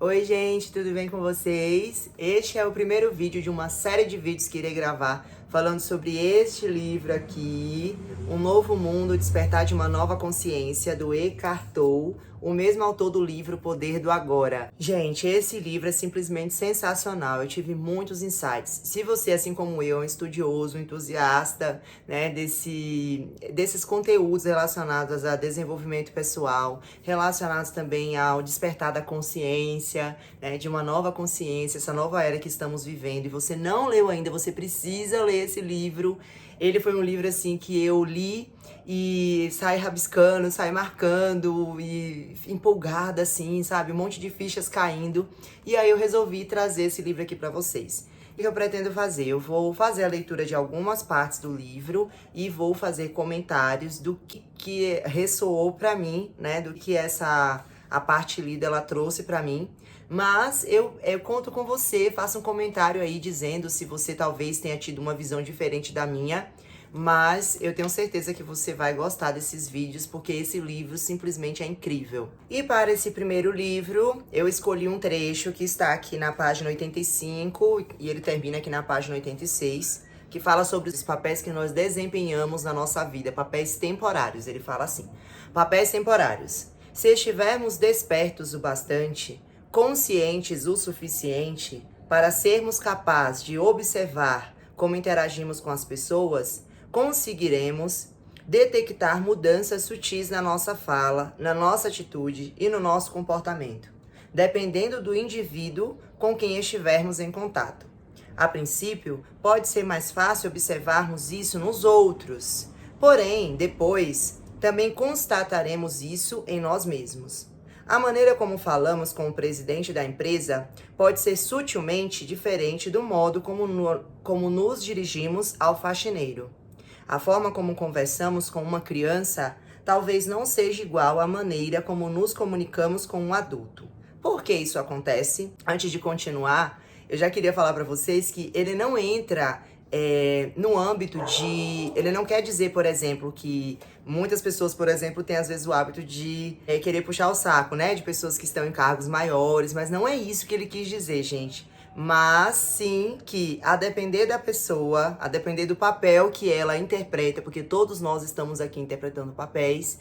Oi gente, tudo bem com vocês? Este é o primeiro vídeo de uma série de vídeos que irei gravar falando sobre este livro aqui, Um Novo Mundo, Despertar de uma Nova Consciência, do Eckhart Tolle, o mesmo autor do livro Poder do Agora. Gente, esse livro é simplesmente sensacional, eu tive muitos insights. Se você, assim como eu, é um estudioso, um entusiasta, né, desses conteúdos relacionados a desenvolvimento pessoal, relacionados também ao despertar da consciência, né, de uma nova consciência, essa nova era que estamos vivendo, e você não leu ainda, você precisa ler esse livro. Ele foi um livro assim que eu li e saí rabiscando, saí marcando e empolgada assim, sabe? Um monte de fichas caindo. E aí eu resolvi trazer esse livro aqui para vocês. O que eu pretendo fazer? Eu vou fazer a leitura de algumas partes do livro e vou fazer comentários do que ressoou para mim, né? Do que a parte lida ela trouxe para mim. Mas eu conto com você, faça um comentário aí dizendo se você talvez tenha tido uma visão diferente da minha. Mas eu tenho certeza que você vai gostar desses vídeos, porque esse livro simplesmente é incrível. E para esse primeiro livro, eu escolhi um trecho que está aqui na página 85 e ele termina aqui na página 86, que fala sobre os papéis que nós desempenhamos na nossa vida, papéis temporários. Ele fala assim: papéis temporários. Se estivermos despertos o bastante, conscientes o suficiente para sermos capazes de observar como interagimos com as pessoas, conseguiremos detectar mudanças sutis na nossa fala, na nossa atitude e no nosso comportamento, dependendo do indivíduo com quem estivermos em contato. A princípio, pode ser mais fácil observarmos isso nos outros, porém, depois, também constataremos isso em nós mesmos. A maneira como falamos com o presidente da empresa pode ser sutilmente diferente do modo como nos dirigimos ao faxineiro. A forma como conversamos com uma criança talvez não seja igual à maneira como nos comunicamos com um adulto. Por que isso acontece? Antes de continuar, eu já queria falar para vocês que ele não entra no âmbito de... Ele não quer dizer, por exemplo, que muitas pessoas, por exemplo, têm às vezes o hábito de querer puxar o saco, né? De pessoas que estão em cargos maiores, mas não é isso que ele quis dizer, gente. Mas sim que, a depender da pessoa, a depender do papel que ela interpreta, porque todos nós estamos aqui interpretando papéis,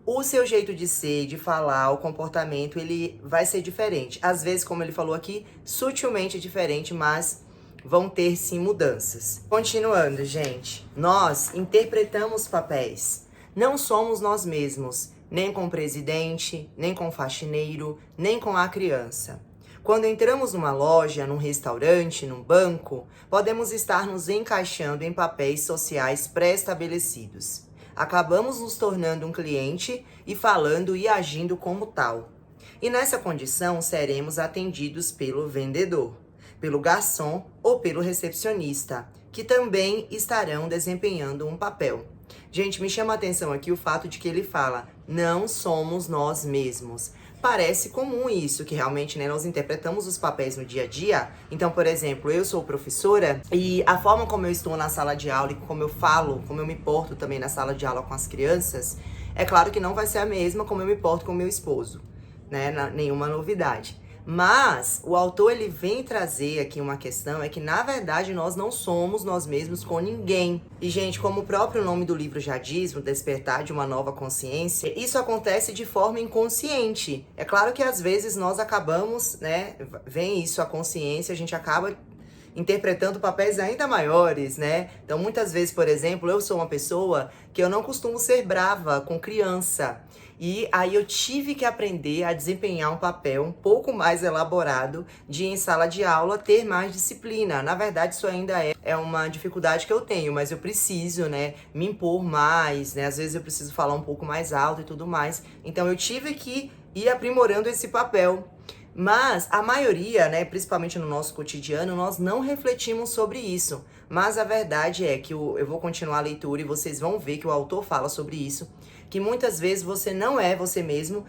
o seu jeito de ser, de falar, o comportamento, ele vai ser diferente. Às vezes, como ele falou aqui, sutilmente diferente, mas vão ter sim mudanças. Continuando, gente. Nós interpretamos papéis. Não somos nós mesmos, nem com o presidente, nem com o faxineiro, nem com a criança. Quando entramos numa loja, num restaurante, num banco, podemos estar nos encaixando em papéis sociais pré-estabelecidos. Acabamos nos tornando um cliente e falando e agindo como tal. E nessa condição, seremos atendidos pelo vendedor, pelo garçom ou pelo recepcionista, que também estarão desempenhando um papel. Gente, me chama a atenção aqui o fato de que ele fala, não somos nós mesmos. Parece comum isso, que realmente, né, nós interpretamos os papéis no dia a dia. Então, por exemplo, eu sou professora e a forma como eu estou na sala de aula e como eu falo, como eu me porto também na sala de aula com as crianças, é claro que não vai ser a mesma como eu me porto com meu esposo, né, nenhuma novidade. Mas o autor ele vem trazer aqui uma questão, é que na verdade nós não somos nós mesmos com ninguém. E gente, como o próprio nome do livro já diz, o despertar de uma nova consciência, isso acontece de forma inconsciente. É claro que às vezes nós acabamos, né, vem isso a consciência, a gente acaba interpretando papéis ainda maiores, né? Então, muitas vezes, por exemplo, eu sou uma pessoa que eu não costumo ser brava com criança. E aí eu tive que aprender a desempenhar um papel um pouco mais elaborado de, em sala de aula, ter mais disciplina. Na verdade, isso ainda é uma dificuldade que eu tenho, mas eu preciso, né, me impor mais, né? Às vezes eu preciso falar um pouco mais alto e tudo mais. Então, eu tive que ir aprimorando esse papel. Mas a maioria, né, principalmente no nosso cotidiano, nós não refletimos sobre isso. Mas a verdade é que eu vou continuar a leitura e vocês vão ver que o autor fala sobre isso, que muitas vezes você não é você mesmo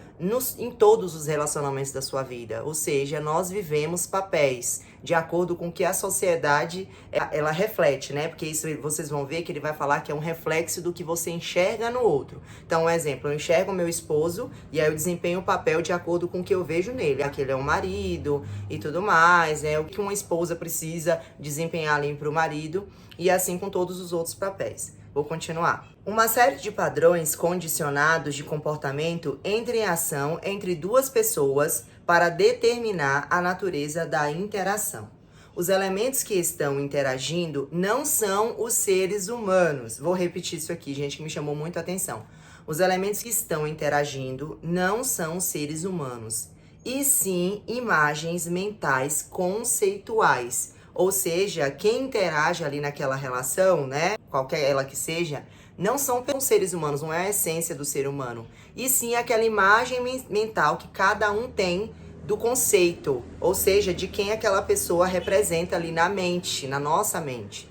em todos os relacionamentos da sua vida. Ou seja, nós vivemos papéis de acordo com o que a sociedade ela reflete, né? Porque isso vocês vão ver que ele vai falar que é um reflexo do que você enxerga no outro. Então, um exemplo, eu enxergo o meu esposo e aí eu desempenho o papel de acordo com o que eu vejo nele. Que ele é um marido e tudo mais, né? O que uma esposa precisa desempenhar ali para o marido e assim com todos os outros papéis. Vou continuar. Uma série de padrões condicionados de comportamento entram em ação entre duas pessoas para determinar a natureza da interação. Os elementos que estão interagindo não são os seres humanos. Vou repetir isso aqui, gente, que me chamou muito a atenção. Os elementos que estão interagindo não são os seres humanos, e sim imagens mentais conceituais. Ou seja, quem interage ali naquela relação, né, qualquer ela que seja, não são seres humanos, não é a essência do ser humano. E sim aquela imagem mental que cada um tem do conceito, ou seja, de quem aquela pessoa representa ali na mente, na nossa mente.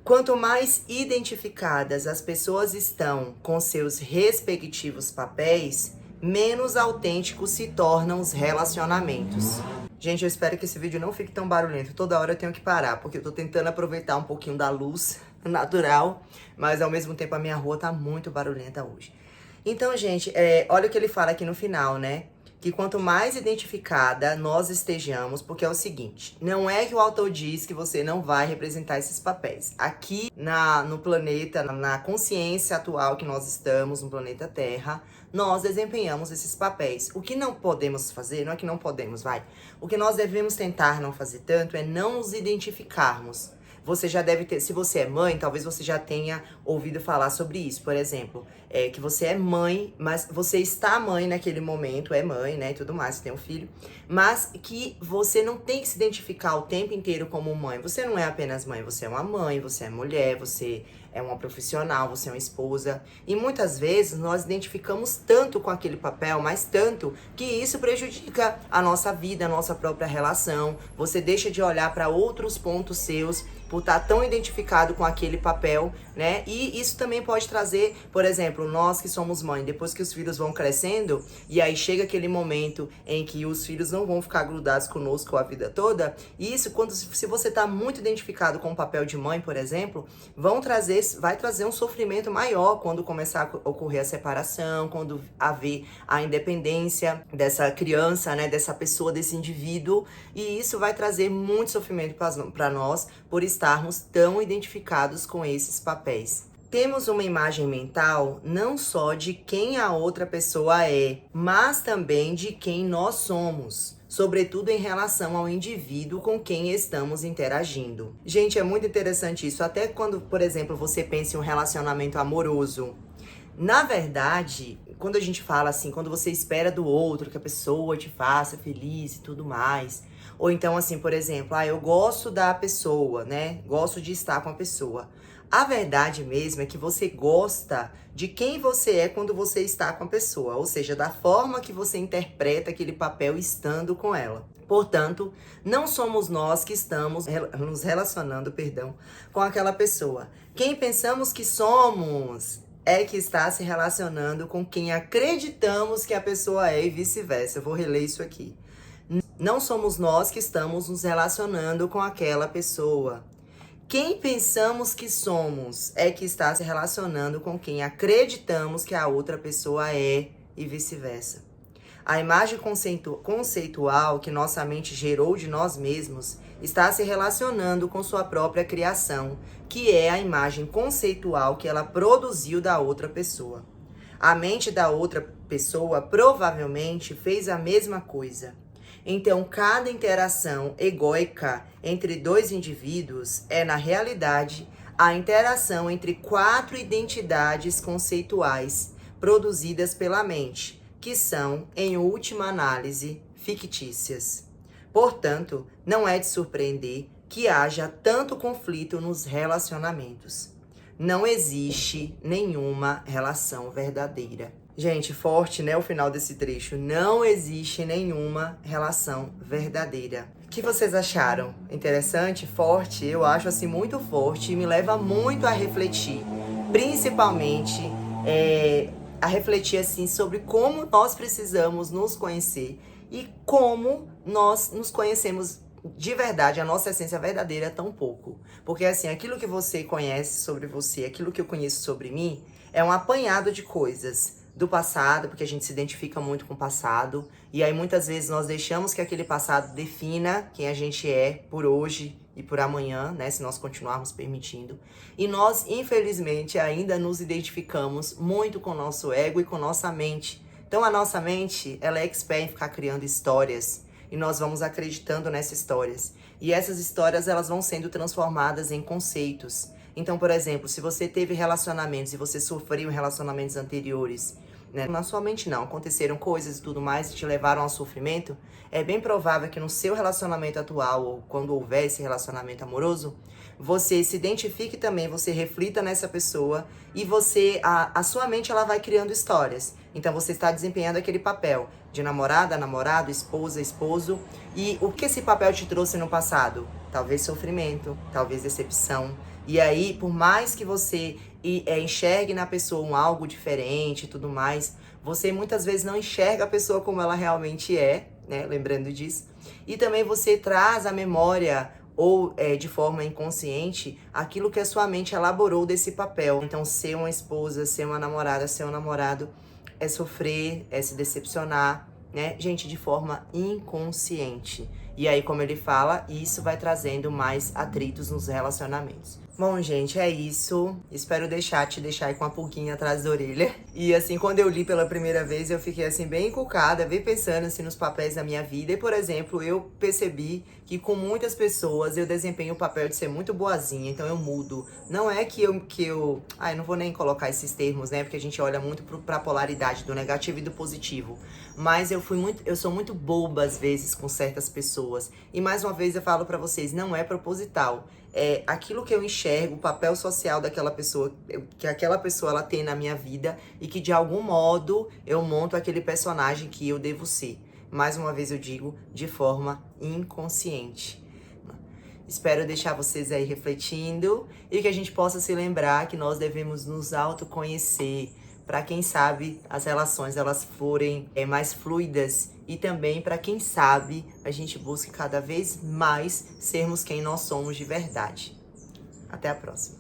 Quanto mais identificadas as pessoas estão com seus respectivos papéis, menos autênticos se tornam os relacionamentos. Gente, eu espero que esse vídeo não fique tão barulhento. Toda hora eu tenho que parar, porque eu tô tentando aproveitar um pouquinho da luz natural, mas ao mesmo tempo a minha rua tá muito barulhenta hoje. Então, gente, olha o que ele fala aqui no final, né? Que quanto mais identificada nós estejamos, porque é o seguinte, não é que o autor diz que você não vai representar esses papéis. Aqui no planeta, na consciência atual que nós estamos, no planeta Terra, nós desempenhamos esses papéis. O que não podemos fazer, não é que não podemos, o que nós devemos tentar não fazer tanto é não nos identificarmos. Você já deve ter, se você é mãe, talvez você já tenha ouvido falar sobre isso. Por exemplo, que você é mãe, mas você está mãe naquele momento, é mãe, né, e tudo mais, você tem um filho, mas que você não tem que se identificar o tempo inteiro como mãe. Você não é apenas mãe, você é uma mãe, você é mulher, você é uma profissional, você é uma esposa. E muitas vezes nós identificamos tanto com aquele papel, mas tanto, que isso prejudica a nossa vida, a nossa própria relação. Você deixa de olhar para outros pontos seus por estar tão identificado com aquele papel, né? E isso também pode trazer, por exemplo, nós que somos mãe, depois que os filhos vão crescendo, e aí chega aquele momento em que os filhos não vão ficar grudados conosco a vida toda, e isso, se você está muito identificado com o papel de mãe, por exemplo, vai trazer um sofrimento maior quando começar a ocorrer a separação, quando haver a independência dessa criança, né, dessa pessoa, desse indivíduo, e isso vai trazer muito sofrimento para nós, por estarmos tão identificados com esses papéis. Temos uma imagem mental não só de quem a outra pessoa é, mas também de quem nós somos, sobretudo em relação ao indivíduo com quem estamos interagindo. Gente, é muito interessante isso, até quando, por exemplo, você pensa em um relacionamento amoroso. Na verdade, quando a gente fala assim, quando você espera do outro que a pessoa te faça feliz e tudo mais, ou então assim, por exemplo, eu gosto da pessoa, né? Gosto de estar com a pessoa. A verdade mesmo é que você gosta de quem você é quando você está com a pessoa, ou seja, da forma que você interpreta aquele papel estando com ela. Portanto, não somos nós que estamos nos relacionando, com aquela pessoa. Quem pensamos que somos é que está se relacionando com quem acreditamos que a pessoa é e vice-versa. Eu vou reler isso aqui. Não somos nós que estamos nos relacionando com aquela pessoa. Quem pensamos que somos é que está se relacionando com quem acreditamos que a outra pessoa é e vice-versa. A imagem conceitual que nossa mente gerou de nós mesmos está se relacionando com sua própria criação, que é a imagem conceitual que ela produziu da outra pessoa. A mente da outra pessoa provavelmente fez a mesma coisa. Então, cada interação egóica entre dois indivíduos é, na realidade, a interação entre 4 identidades conceituais produzidas pela mente, que são, em última análise, fictícias. Portanto, não é de surpreender que haja tanto conflito nos relacionamentos. Não existe nenhuma relação verdadeira. Gente, forte, né, o final desse trecho. Não existe nenhuma relação verdadeira. O que vocês acharam? Interessante? Forte? Eu acho assim muito forte e me leva muito a refletir. Principalmente a refletir assim sobre como nós precisamos nos conhecer e como nós nos conhecemos de verdade, a nossa essência verdadeira é tão pouco. Porque assim, aquilo que você conhece sobre você, aquilo que eu conheço sobre mim, é um apanhado de coisas do passado, porque a gente se identifica muito com o passado, e aí muitas vezes nós deixamos que aquele passado defina quem a gente é por hoje e por amanhã, né, se nós continuarmos permitindo. E nós, infelizmente, ainda nos identificamos muito com o nosso ego e com nossa mente. Então a nossa mente, ela é expert em ficar criando histórias, e nós vamos acreditando nessas histórias. E essas histórias, elas vão sendo transformadas em conceitos. Então, por exemplo, se você teve relacionamentos e você sofreu em relacionamentos anteriores, né, na sua mente não, aconteceram coisas e tudo mais que te levaram ao sofrimento, é bem provável que no seu relacionamento atual, ou quando houver esse relacionamento amoroso, você se identifique também, você reflita nessa pessoa e a sua mente ela vai criando histórias. Então você está desempenhando aquele papel de namorada, namorado, esposa, esposo. E o que esse papel te trouxe no passado? Talvez sofrimento, talvez decepção. E aí, por mais que você enxergue na pessoa algo diferente e tudo mais, você muitas vezes não enxerga a pessoa como ela realmente é, né? Lembrando disso. E também você traz à memória ou de forma inconsciente, aquilo que a sua mente elaborou desse papel. Então, ser uma esposa, ser uma namorada, ser um namorado, é sofrer, é se decepcionar, né? Gente, de forma inconsciente. E aí, como ele fala, isso vai trazendo mais atritos nos relacionamentos. Bom, gente, é isso. Espero te deixar aí com uma pulguinha atrás da orelha. E assim, quando eu li pela primeira vez, eu fiquei assim, bem encucada, bem pensando assim nos papéis da minha vida. E, por exemplo, eu percebi que com muitas pessoas eu desempenho o papel de ser muito boazinha, então eu mudo. Não é que eu... Ai, não vou nem colocar esses termos, né? Porque a gente olha muito pra polaridade do negativo e do positivo. Mas eu sou muito boba às vezes com certas pessoas. E mais uma vez eu falo pra vocês, não é proposital. É aquilo que eu enxergo, o papel social daquela pessoa, que aquela pessoa ela tem na minha vida e que de algum modo eu monto aquele personagem que eu devo ser. Mais uma vez eu digo, de forma inconsciente. Espero deixar vocês aí refletindo e que a gente possa se lembrar que nós devemos nos autoconhecer, para quem sabe as relações elas forem mais fluidas e também para quem sabe a gente busque cada vez mais sermos quem nós somos de verdade. Até a próxima.